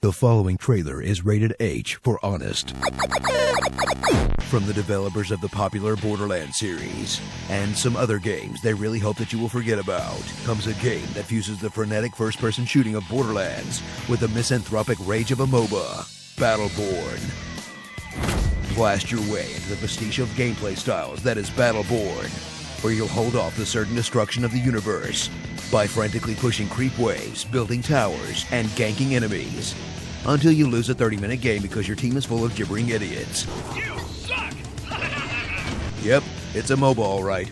The following trailer is rated H for honest. From the developers of the popular Borderlands series and some other games they really hope that you will forget about, comes a game that fuses the frenetic first-person shooting of Borderlands with the misanthropic rage of a MOBA, Battleborn. Blast your way into the pastiche of gameplay styles that is Battleborn, where you'll hold off the certain destruction of the universe by frantically pushing creep waves, building towers, and ganking enemies, until you lose a 30-minute game because your team is full of gibbering idiots. You suck! Yep, it's a MOBA alright.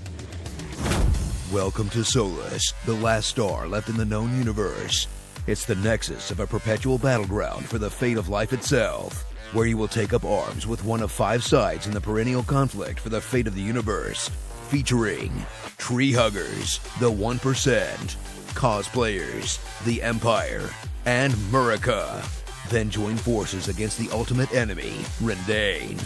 Welcome to Solus, the last star left in the known universe. It's the nexus of a perpetual battleground for the fate of life itself, where you will take up arms with one of 5 sides in the perennial conflict for the fate of the universe, featuring Tree Huggers, the 1%, Cosplayers, the Empire, and Murica. Then join forces against the ultimate enemy, Rendane,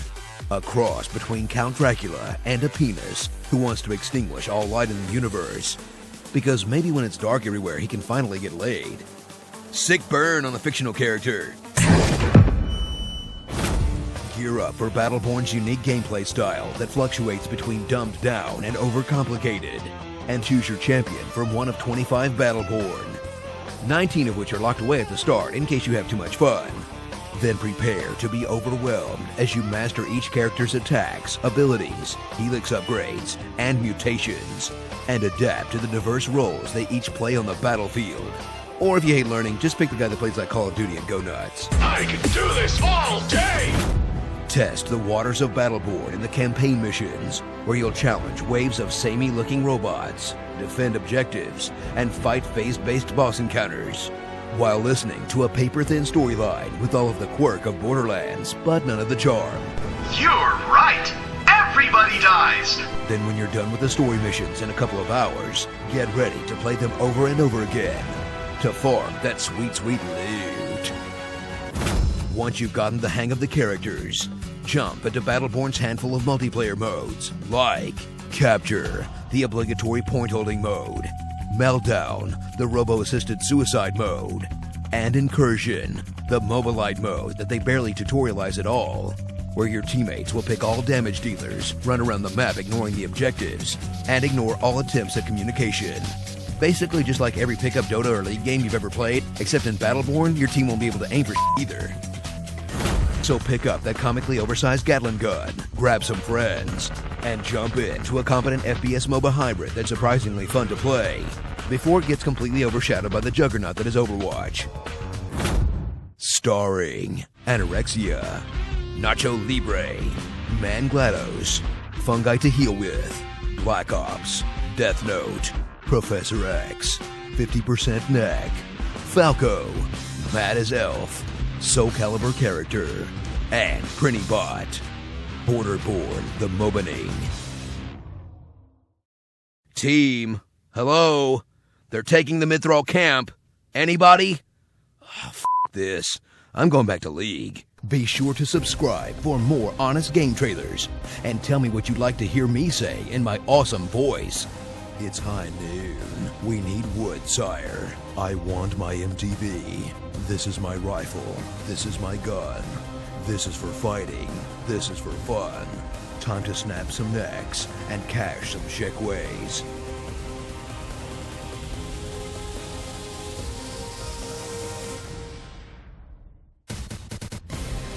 a cross between Count Dracula and a penis who wants to extinguish all light in the universe, because maybe when it's dark everywhere he can finally get laid. Sick burn on the fictional character. Gear up for Battleborn's unique gameplay style that fluctuates between dumbed down and overcomplicated, and choose your champion from one of 25 Battleborn, 19 of which are locked away at the start in case you have too much fun. Then prepare to be overwhelmed as you master each character's attacks, abilities, helix upgrades, and mutations, and adapt to the diverse roles they each play on the battlefield. Or if you hate learning, just pick the guy that plays like Call of Duty and go nuts. I can do this all day! Test the waters of Battleborn in the campaign missions, where you'll challenge waves of samey-looking robots, defend objectives, and fight phase-based boss encounters, while listening to a paper-thin storyline with all of the quirk of Borderlands, but none of the charm. You're right! Everybody dies! Then when you're done with the story missions in a couple of hours, get ready to play them over and over again, to farm that sweet, sweet loot. Once you've gotten the hang of the characters, jump into Battleborn's handful of multiplayer modes, like Capture, the obligatory point-holding mode, Meltdown, the robo-assisted suicide mode, and Incursion, the Mobilite mode that they barely tutorialize at all, where your teammates will pick all damage dealers, run around the map ignoring the objectives, and ignore all attempts at communication. Basically just like every pickup Dota or League game you've ever played, except in Battleborn, your team won't be able to aim for either. So pick up that comically oversized Gatling gun, grab some friends, and jump into a competent FPS MOBA hybrid that's surprisingly fun to play, before it gets completely overshadowed by the juggernaut that is Overwatch. Starring Anorexia, Nacho Libre, Man GLaDOS, Fungi to Heal With, Black Ops, Death Note, Professor X, 50% Neck, Falco, Mad as Elf, Soul Calibur Character, and Prinibot. Borderborn, the Mobaning. Team, hello? They're taking the Mithril camp. Anybody? Oh, f*** this. I'm going back to League. Be sure to subscribe for more honest game trailers, and tell me what you'd like to hear me say in my awesome voice. It's high noon. We need wood, sire. I want my MTV. This is my rifle. This is my gun. This is for fighting. This is for fun. Time to snap some necks and cash some checkways.